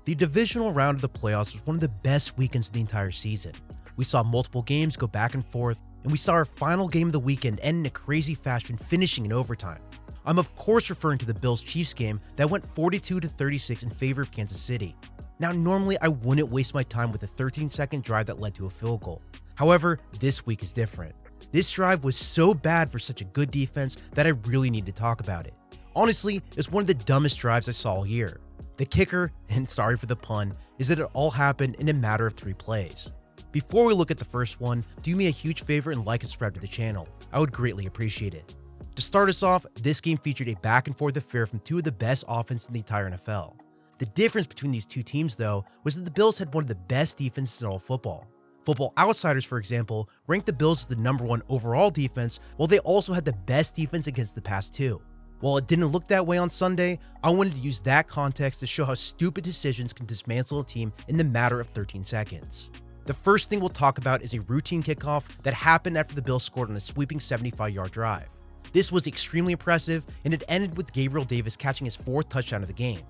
The divisional round of the playoffs was one of the best weekends of the entire season. We saw multiple games go back and forth, and we saw our final game of the weekend end in a crazy fashion, finishing in overtime. I'm of course referring to the Bills-Chiefs game that went 42-36 in favor of Kansas City. Now, normally I wouldn't waste my time with a 13-second drive that led to a field goal. However, this week is different. This drive was so bad for such a good defense that I really need to talk about it. Honestly, it's one of the dumbest drives I saw all year. The kicker, and sorry for the pun, is that it all happened in a matter of 3 plays. Before we look at the first one, do me a huge favor and like and subscribe to the channel. I would greatly appreciate it. To start us off, this game featured a back and forth affair from 2 of the best offenses in the entire NFL. The difference between these 2 teams, though, was that the Bills had one of the best defenses in all football. Football Outsiders, for example, ranked the Bills as the #1 overall defense, while they also had the best defense against the pass too. While it didn't look that way on Sunday, I wanted to use that context to show how stupid decisions can dismantle a team in the matter of 13 seconds. The first thing we'll talk about is a routine kickoff that happened after the Bills scored on a sweeping 75-yard drive. This was extremely impressive, and it ended with Gabriel Davis catching his 4th touchdown of the game.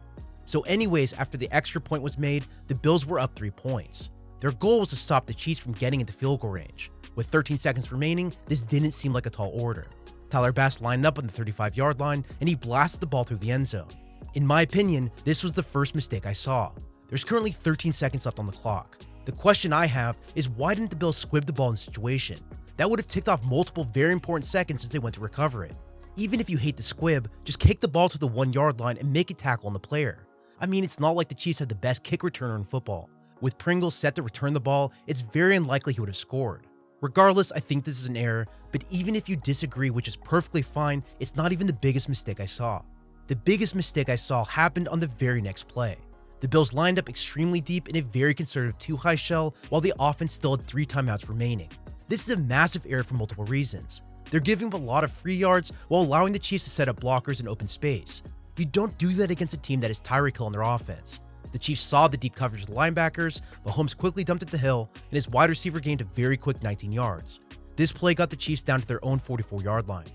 So anyways, after the extra point was made, the Bills were up 3 points. Their goal was to stop the Chiefs from getting into field goal range. With 13 seconds remaining, this didn't seem like a tall order. Tyler Bass lined up on the 35-yard line, and he blasted the ball through the end zone. In my opinion, this was the first mistake I saw. There's currently 13 seconds left on the clock. The question I have is, why didn't the Bills squib the ball in the situation? That would have ticked off multiple very important seconds as they went to recover it. Even if you hate the squib, just kick the ball to the 1-yard line and make a tackle on the player. I mean, it's not like the Chiefs have the best kick returner in football. With Pringles set to return the ball, it's very unlikely he would have scored. Regardless, I think this is an error, but even if you disagree, which is perfectly fine, it's not even the biggest mistake I saw. The biggest mistake I saw happened on the very next play. The Bills lined up extremely deep in a very conservative 2-high shell, while the offense still had 3 timeouts remaining. This is a massive error for multiple reasons. They're giving up a lot of free yards while allowing the Chiefs to set up blockers in open space. You don't do that against a team that is Tyreek Hill on their offense. The Chiefs saw the deep coverage of the linebackers, Mahomes quickly dumped it to Hill, and his wide receiver gained a very quick 19 yards. This play got the Chiefs down to their own 44-yard line.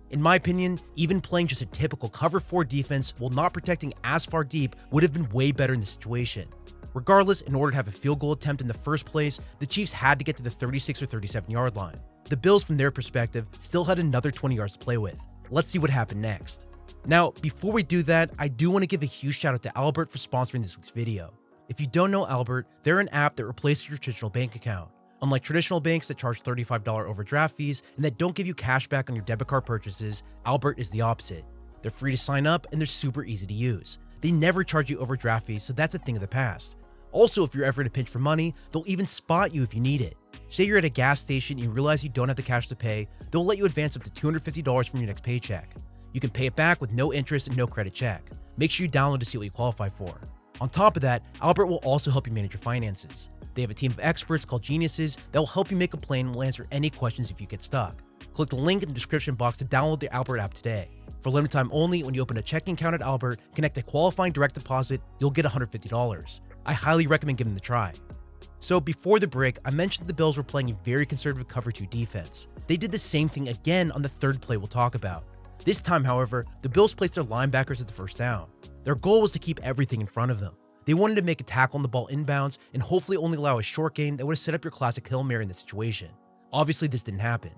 In my opinion, even playing just a typical cover 4 defense while not protecting as far deep would have been way better in this situation. Regardless, in order to have a field goal attempt in the first place, the Chiefs had to get to the 36 or 37-yard line. The Bills, from their perspective, still had another 20 yards to play with. Let's see what happened next. Now, before we do that, I do want to give a huge shout out to Albert for sponsoring this week's video. If you don't know Albert, they're an app that replaces your traditional bank account. Unlike traditional banks that charge $35 overdraft fees and that don't give you cash back on your debit card purchases, Albert is the opposite. They're free to sign up and they're super easy to use. They never charge you overdraft fees, so that's a thing of the past. Also, if you're ever in a pinch for money, they'll even spot you if you need it. Say you're at a gas station and you realize you don't have the cash to pay, they'll let you advance up to $250 from your next paycheck. You can pay it back with no interest and no credit check. Make sure you download to see what you qualify for. On top of that, Albert will also help you manage your finances. They have a team of experts called Geniuses that will help you make a plan and will answer any questions if you get stuck. Click the link in the description box to download the Albert app today. For limited time only, when you open a checking account at Albert, connect a qualifying direct deposit, you'll get $150. I highly recommend giving it a try. So before the break, I mentioned the Bills were playing a very conservative cover 2 defense. They did the same thing again on the 3rd play we'll talk about. This time, however, the Bills placed their linebackers at the first down. Their goal was to keep everything in front of them. They wanted to make a tackle on the ball inbounds and hopefully only allow a short gain that would have set up your classic Hail Mary in this situation. Obviously, this didn't happen.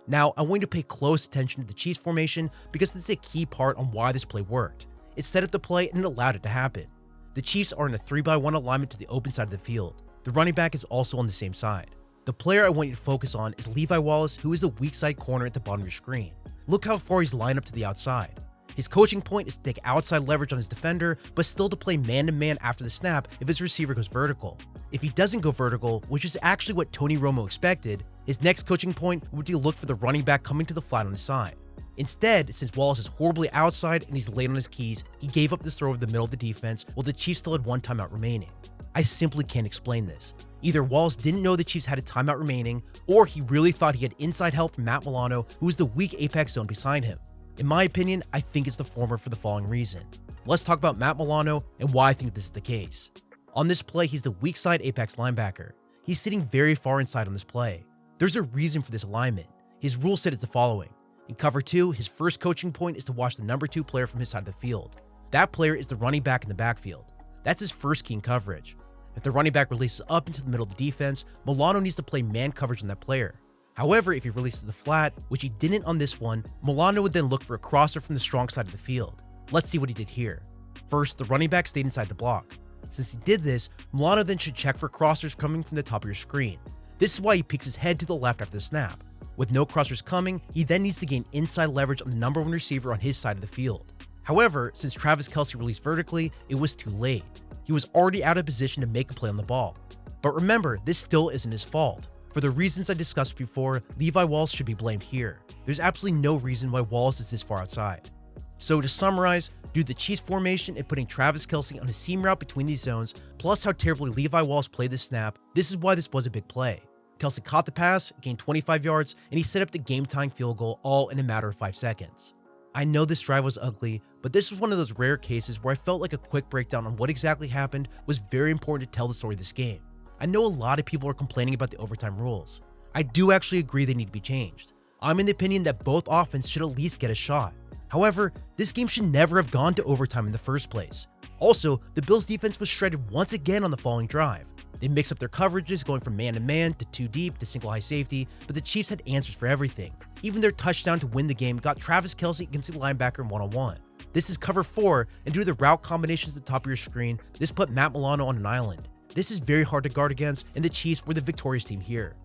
Now, I want you to pay close attention to the Chiefs formation because this is a key part on why this play worked. It set up the play and it allowed it to happen. The Chiefs are in a 3-by-1 alignment to the open side of the field. The running back is also on the same side. The player I want you to focus on is Levi Wallace, who is the weak side corner at the bottom of your screen. Look how far he's lined up to the outside. His coaching point is to take outside leverage on his defender, but still to play man-to-man after the snap if his receiver goes vertical. If he doesn't go vertical, which is actually what Tony Romo expected, his next coaching point would be to look for the running back coming to the flat on his side. Instead, since Wallace is horribly outside and he's late on his keys, he gave up this throw over the middle of the defense while the Chiefs still had 1 timeout remaining. I simply can't explain this. Either Wallace didn't know the Chiefs had a timeout remaining, or he really thought he had inside help from Matt Milano, who was the weak apex zone beside him. In my opinion, I think it's the former for the following reason. Let's talk about Matt Milano and why I think this is the case. On this play, he's the weak side apex linebacker. He's sitting very far inside on this play. There's a reason for this alignment. His rule set is the following. In cover 2, his first coaching point is to watch the number 2 player from his side of the field. That player is the running back in the backfield. That's his first key in coverage. If the running back releases up into the middle of the defense, Milano needs to play man coverage on that player. However, if he releases the flat, which he didn't on this one, Milano would then look for a crosser from the strong side of the field. Let's see what he did here. First, the running back stayed inside the block. Since he did this, Milano then should check for crossers coming from the top of your screen. This is why he peeks his head to the left after the snap. With no crossers coming, he then needs to gain inside leverage on the number one receiver on his side of the field. However, since Travis Kelce released vertically, it was too late. He was already out of position to make a play on the ball. But remember, this still isn't his fault. For the reasons I discussed before, Levi Wallace should be blamed here. There's absolutely no reason why Wallace is this far outside. So to summarize, due to the Chiefs formation and putting Travis Kelce on a seam route between these zones, plus how terribly Levi Wallace played this snap, this is why this was a big play. Kelce caught the pass, gained 25 yards, and he set up the game-tying field goal all in a matter of 5 seconds. I know this drive was ugly, but this was one of those rare cases where I felt like a quick breakdown on what exactly happened was very important to tell the story of this game. I know a lot of people are complaining about the overtime rules. I do actually agree they need to be changed. I'm in the opinion that both offenses should at least get a shot. However, this game should never have gone to overtime in the first place. Also, the Bills defense was shredded once again on the following drive. They mixed up their coverages, going from man-to-man to 2 deep to single high safety, but the Chiefs had answers for everything. Even their touchdown to win the game got Travis Kelce against the linebacker in one-on-one. This is cover 4, and due to the route combinations at the top of your screen, this put Matt Milano on an island. This is very hard to guard against, and the Chiefs were the victorious team here.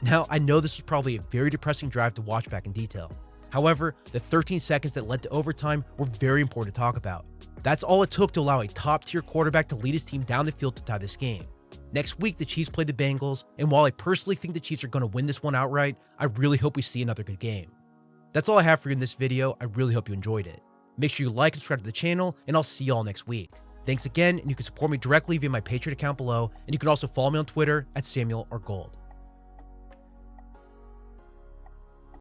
Now, I know this was probably a very depressing drive to watch back in detail. However, the 13 seconds that led to overtime were very important to talk about. That's all it took to allow a top-tier quarterback to lead his team down the field to tie this game. Next week, the Chiefs play the Bengals, and while I personally think the Chiefs are going to win this one outright, I really hope we see another good game. That's all I have for you in this video. I really hope you enjoyed it. Make sure you like and subscribe to the channel, and I'll see you all next week. Thanks again, and you can support me directly via my Patreon account below, and you can also follow me on Twitter at Samuel or Gold.